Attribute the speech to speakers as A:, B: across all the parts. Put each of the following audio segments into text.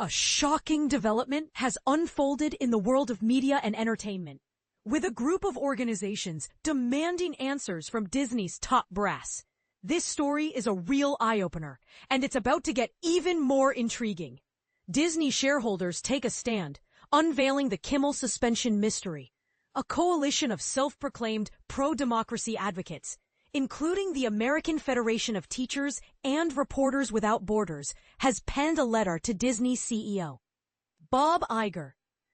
A: A shocking development has unfolded in the world of media and entertainment, with a group of organizations demanding answers from Disney's top brass. This story is a real eye-opener, and it's about to get even more intriguing. Disney shareholders take a stand, unveiling the Kimmel suspension mystery. A coalition of self-proclaimed pro-democracy advocates, including the American Federation of Teachers and Reporters Without Borders, has penned a letter to Disney's CEO, Bob Iger.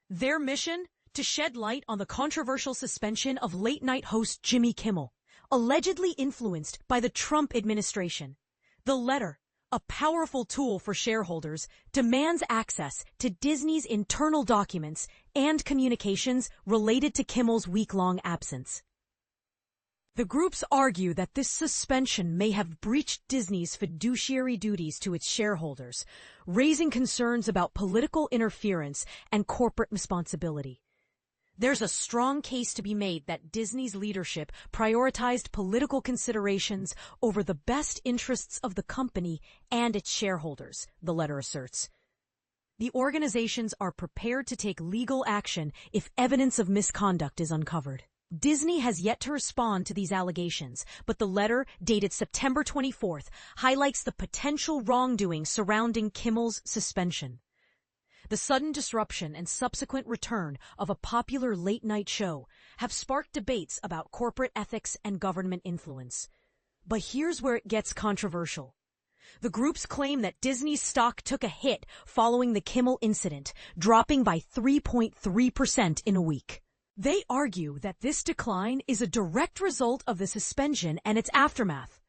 A: Their mission? To shed light on the controversial suspension of late-night host Jimmy Kimmel, allegedly influenced by the Trump administration. The letter, a powerful tool for shareholders, demands access to Disney's internal documents and communications related to Kimmel's week-long absence. The groups argue that this suspension may have breached Disney's fiduciary duties to its shareholders, raising concerns about political interference and corporate responsibility. There's a strong case to be made that Disney's leadership prioritized political considerations over the best interests of the company and its shareholders, the letter asserts. The organizations are prepared to take legal action if evidence of misconduct is uncovered. Disney has yet to respond to these allegations, but the letter, dated September 24th, highlights the potential wrongdoing surrounding Kimmel's suspension. The sudden disruption and subsequent return of a popular late-night show have sparked debates about corporate ethics and government influence. But here's where it gets controversial. The groups claim that Disney's stock took a hit following the Kimmel incident, dropping by 3.3% in a week. They argue that this decline is a direct result of the suspension and its aftermath.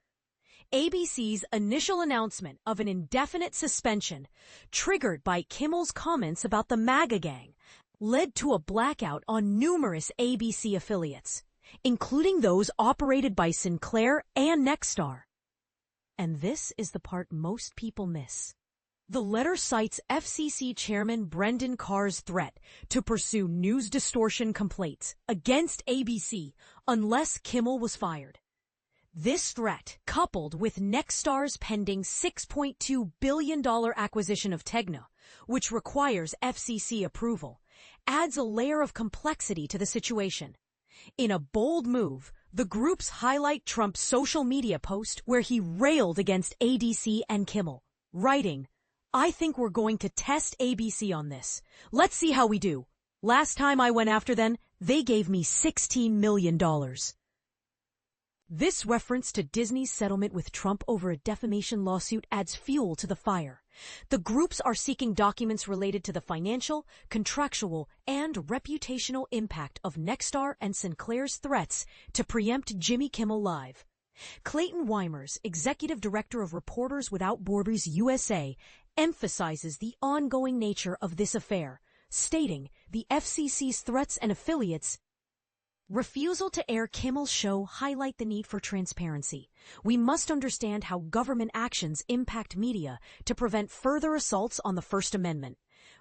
A: ABC's initial announcement of an indefinite suspension, triggered by Kimmel's comments about the MAGA gang, led to a blackout on numerous ABC affiliates, including those operated by Sinclair and Nexstar. And this is the part most people miss. The letter cites FCC Chairman Brendan Carr's threat to pursue news distortion complaints against ABC unless Kimmel was fired. This threat, coupled with Nexstar's pending $6.2 billion acquisition of Tegna, which requires FCC approval, adds a layer of complexity to the situation. In a bold move, the groups highlight Trump's social media post where he railed against ADC and Kimmel, writing, "I think we're going to test ABC on this. Let's see how we do. Last time I went after them, they gave me $16 million. This reference to Disney's settlement with Trump over a defamation lawsuit adds fuel to the fire. The groups are seeking documents related to the financial, contractual, and reputational impact of Nexstar and Sinclair's threats to preempt Jimmy Kimmel Live. Clayton Weimers, executive director of Reporters Without Borders USA, emphasizes the ongoing nature of this affair, stating the FCC's threats and affiliates' refusal to air Kimmel's show highlight the need for transparency. We must understand how government actions impact media to prevent further assaults on the First Amendment.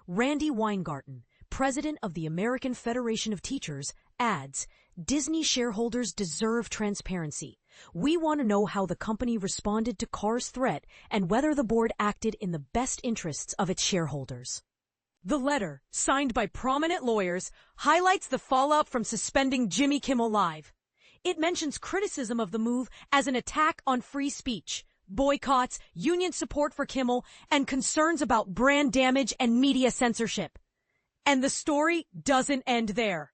A: Randy Weingarten, president of the American Federation of Teachers, adds, Disney shareholders deserve transparency. We want to know how the company responded to Carr's threat and whether the board acted in the best interests of its shareholders. The letter, signed by prominent lawyers, highlights the fallout from suspending Jimmy Kimmel Live. It mentions criticism of the move as an attack on free speech, boycotts, union support for Kimmel, and concerns about brand damage and media censorship. And the story doesn't end there.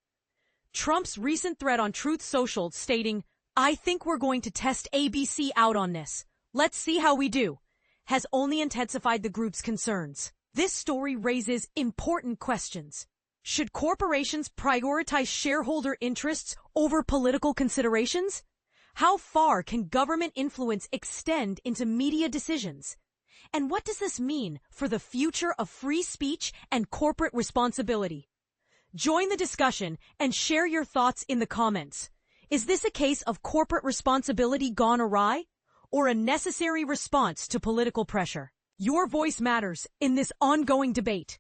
A: Trump's recent threat on Truth Social stating, "I think we're going to test ABC out on this. Let's see how we do," has only intensified the group's concerns. This story raises important questions. Should corporations prioritize shareholder interests over political considerations? How far can government influence extend into media decisions? And what does this mean for the future of free speech and corporate responsibility? Join the discussion and share your thoughts in the comments. Is this a case of corporate responsibility gone awry, or a necessary response to political pressure? Your voice matters in this ongoing debate.